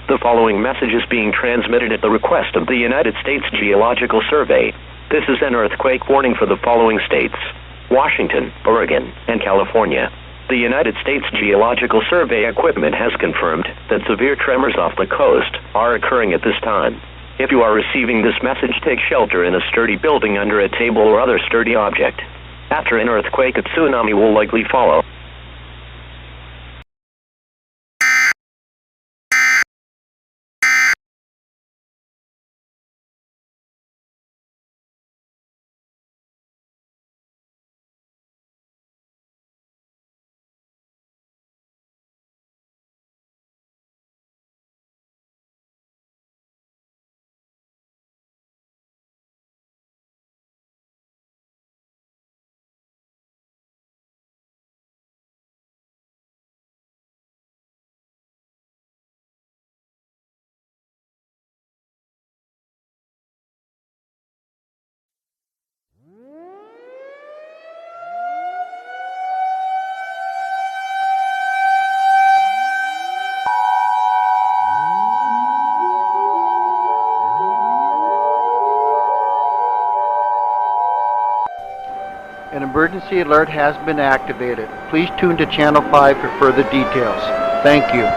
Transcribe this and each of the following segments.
The following message is being transmitted at the request of the United States Geological Survey. This is an earthquake warning for the following states: Washington, Oregon, and California. The United States Geological Survey equipment has confirmed that severe tremors off the coast are occurring at this time. If you are receiving this message, take shelter in a sturdy building under a table or other sturdy object. After an earthquake, a tsunami will likely follow. An emergency alert has been activated. Please tune to Channel 5 for further details. Thank you.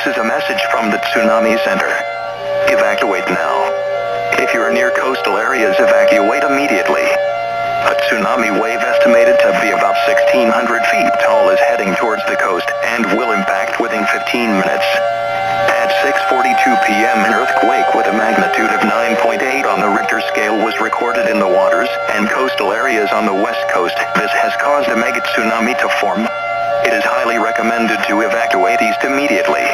This is a message from the Tsunami Center. Evacuate now. If you're near coastal areas, evacuate immediately. A tsunami wave estimated to be about 1,600 feet tall is heading towards the coast and will impact within 15 minutes. At 6:42 p.m. an earthquake with a magnitude of 9.8 on the Richter scale was recorded in the waters and coastal areas on the west coast. This has caused a mega tsunami to form. It is highly recommended to evacuate east immediately.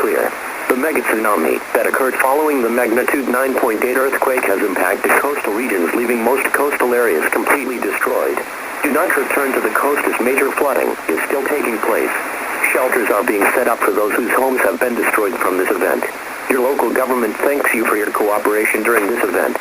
clear. The mega-tsunami that occurred following the magnitude 9.8 earthquake has impacted coastal regions, leaving most coastal areas completely destroyed. Do not return to the coast as major flooding is still taking place. Shelters are being set up for those whose homes have been destroyed from this event. Your local government thanks you for your cooperation during this event.